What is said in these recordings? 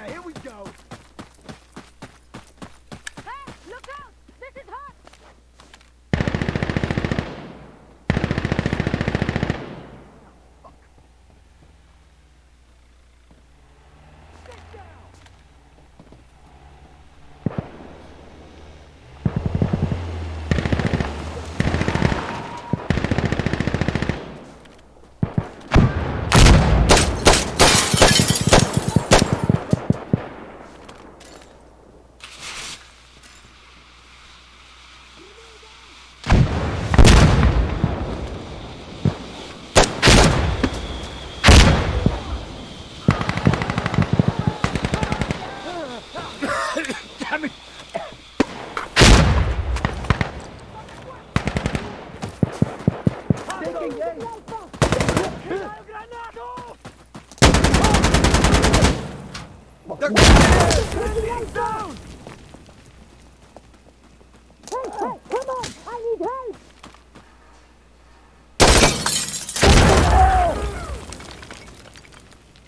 Yeah, here we go. Hey, look out! This is hot! Damn it! Taking aim! They're down! Hey, come on! I need help!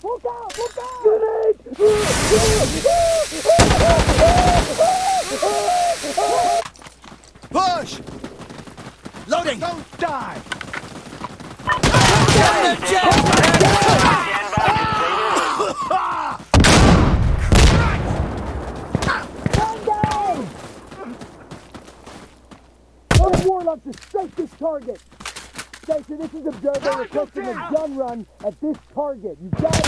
Look out! Look out! Push! Loading! Don't die! Warlock to strike this target. Station, this is Observer requesting a gun run at this target. You got it.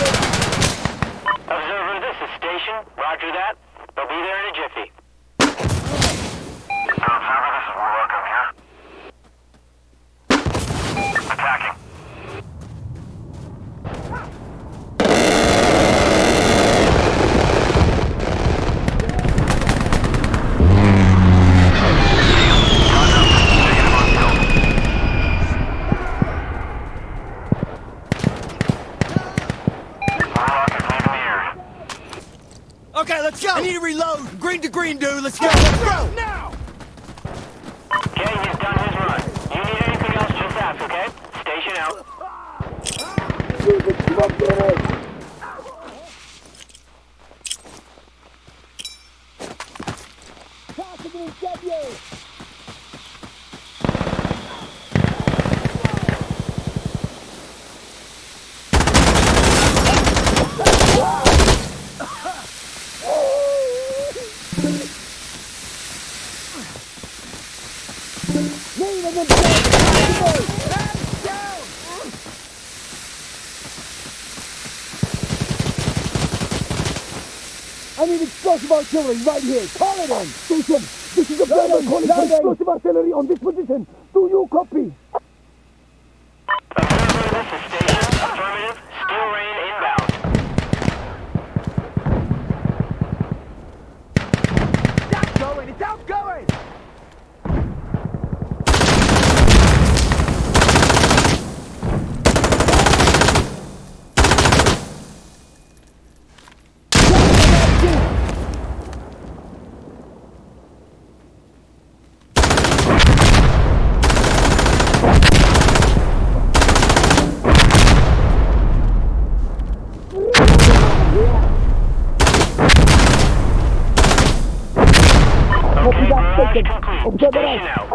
Observer, this is Station. Roger that. They'll be there in a jiffy. Observer, this is Warlock. I'm here. Attacking. Okay, let's go! I need to reload! Green to green, dude! Let's go! Let's go! Now! Okay, he's done his run. You need anything else, just ask, okay? Station out. Possibly W. I need explosive artillery right here. Call it in. Station, this is Observer calling for explosive artillery on this position. Do you copy? Observer, this is Station. Affirmative. Steel rain inbound. It's outgoing! It's outgoing! Barrage complete. Station out.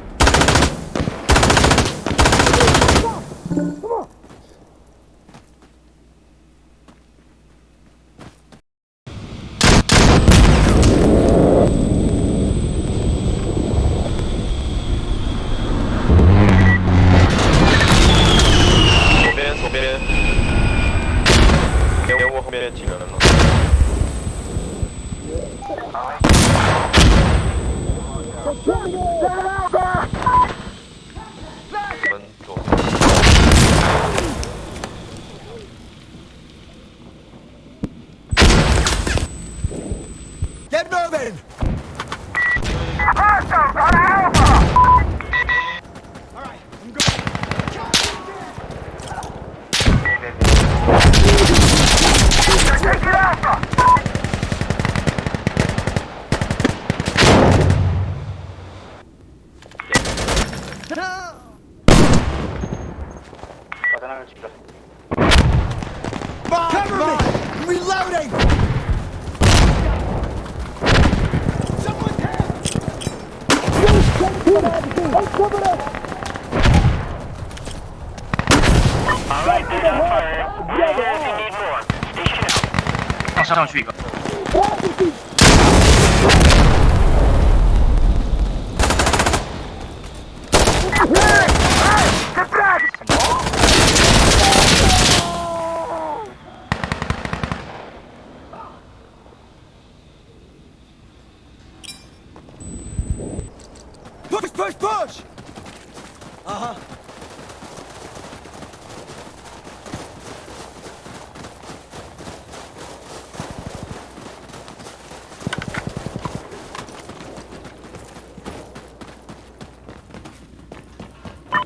Come on. Get moving! Alright, I'm going. Cover me! I'm reloading! Uncover us! All right, there's our fire. We're here if you need more. Station out. 上去一个。 Push, push, push! Uh-huh.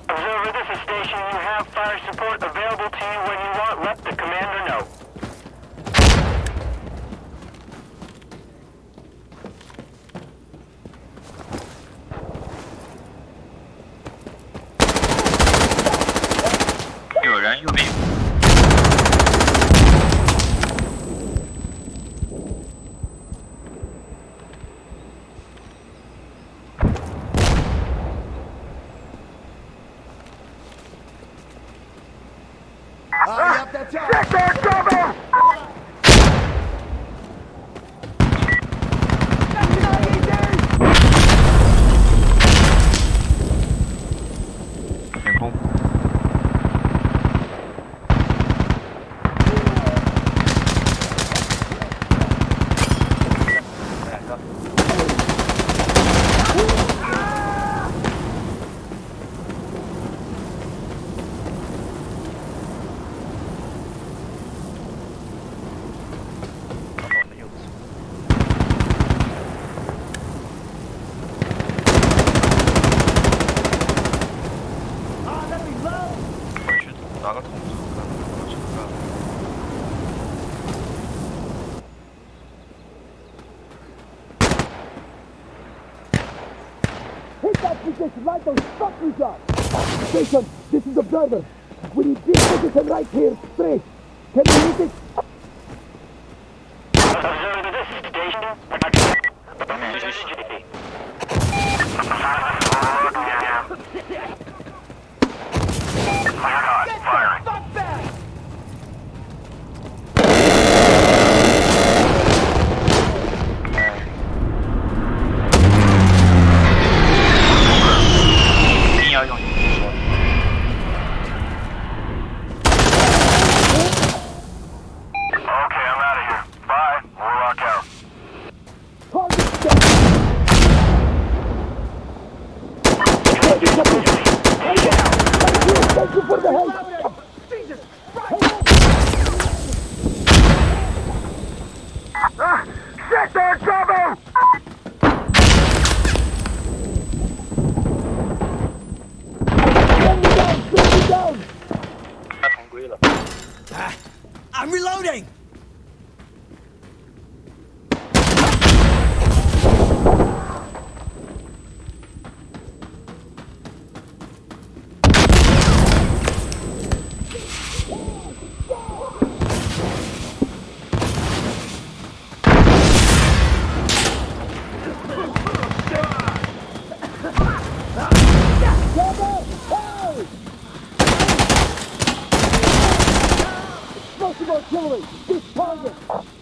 Observer, this is station. You have fire support available to you when you want. Let the commander know. Yep, that's all. Position right those fucking shots! Station, this is Observer. We need this position right here, straight. Can you hit it? Observer, this is station. Firing. Fuck back! Thank you for the help! Jesus! Sector trouble! Get me down! I'm reloading! Artillery! This target!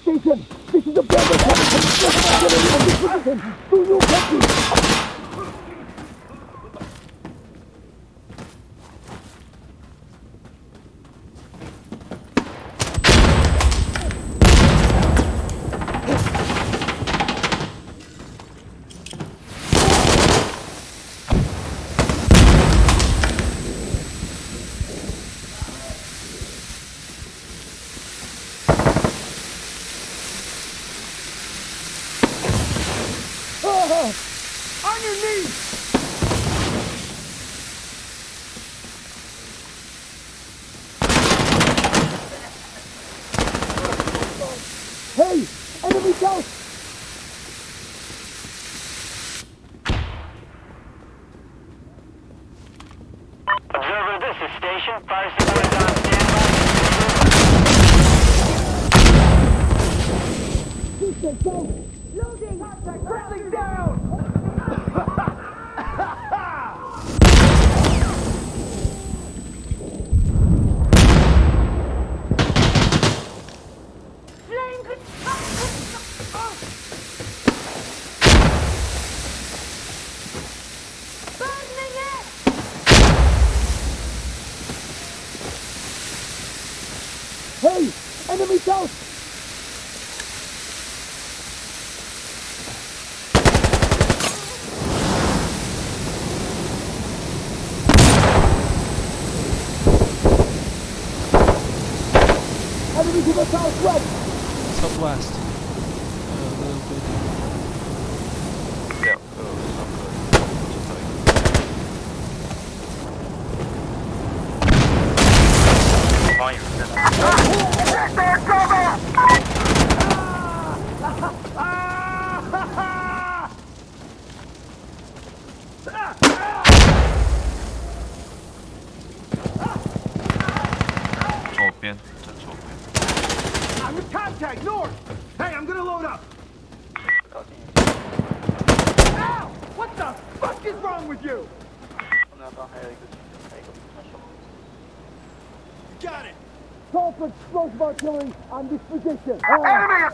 Station! This is a battle coming from this artillery on this position! Do you copy? On your knees! Hey! Enemy down! Observer, this is station. Fire support is on standby. Station down! Loading! Pressing down! Enemy south! Enemy to the southwest! Southwest. I'm with contact, north! Hey, I'm gonna load up! Ow! What the fuck is wrong with you? You got it! Call for explosive artillery on this position. Enemy is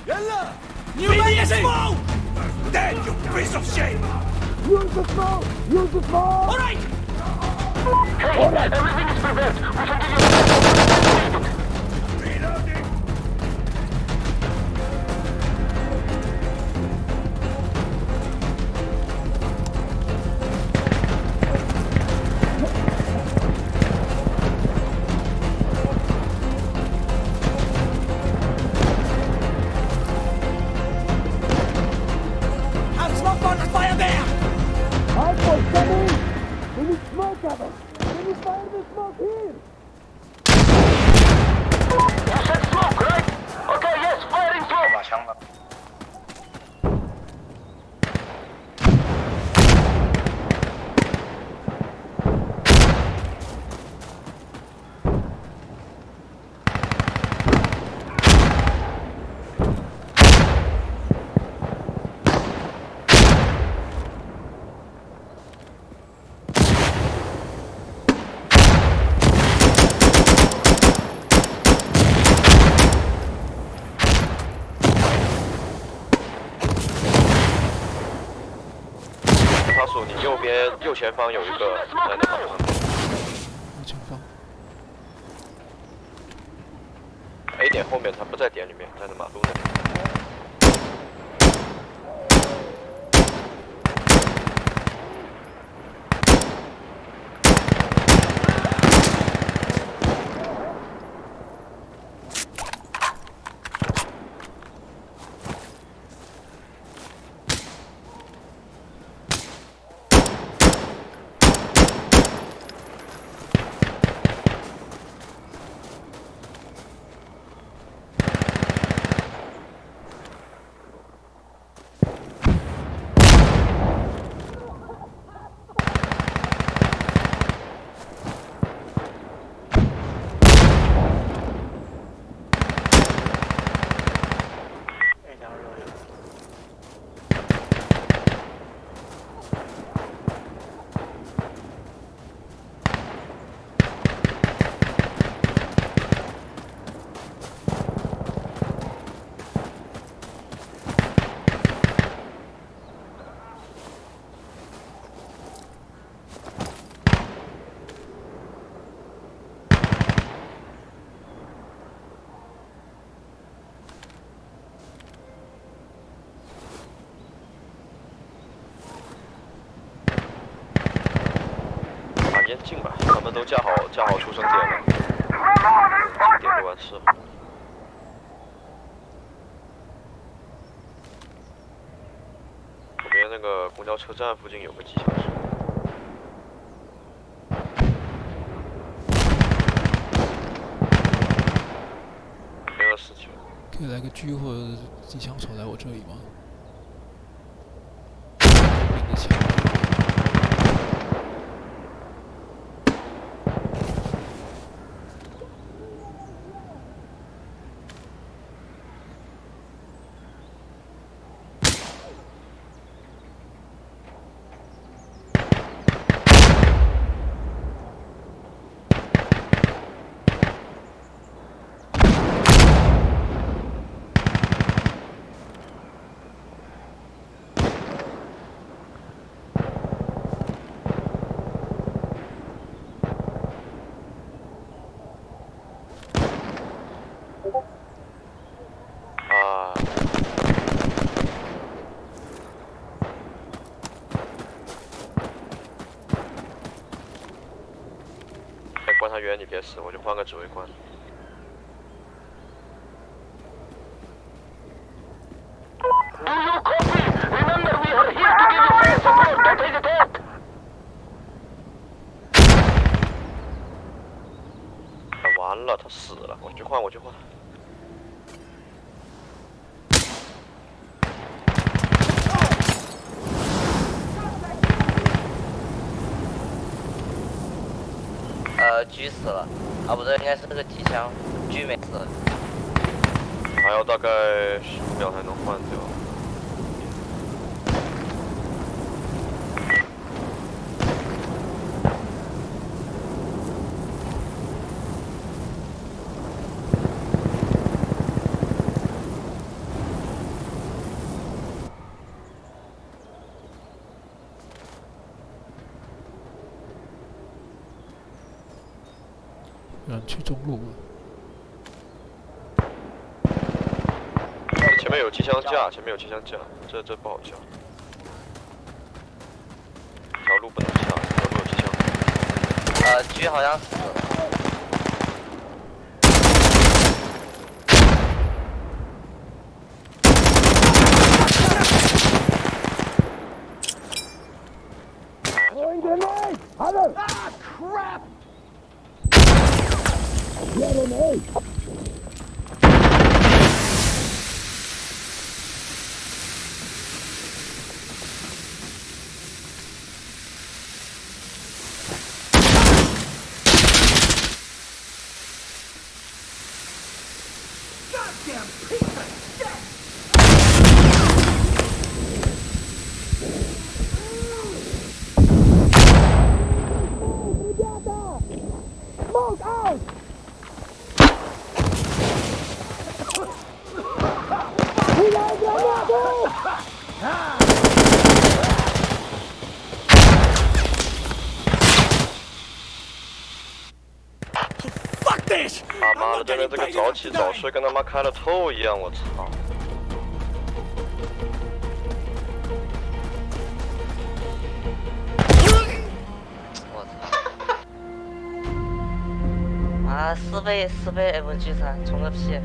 Yalla! You make it smoke! Dead, you piece of shit! Use the smoke! Use the smoke! All right! Hey, everything is prepared. We can give you Reloading! Have smoke on the fire there! Hardpoint coming! We need smoke cover! Can you fire the smoke here? You said smoke, right? Okay, yes, firing smoke. 把枪了。他说你右前方有一个在那马路上。右前方。 A 点后面，他不在点里面，在那马路那里。边进吧，他们都架好出生点了，点就完事。个公交车站附近有个机枪手。没有事情。可以来个狙或者机枪手来我这里吗？命的枪。观察员，你别死，我就换个指挥官。完了，他死了，我去换，我去换。狙死了，啊不对，应该是那个机枪，狙没死。还要大概15秒才能换掉。有人去中路了。前面有机枪架，前面有机枪架，这不好架。这条路不能下，这条路有机枪。狙好像死了。Ah, crap! Get an egg! Goddamn piece of shit! Smoke out! Fuck this! 他妈的，对面这个早起早睡跟他妈开了透一样，我操！我操！啊，4倍 MG3，冲个屁！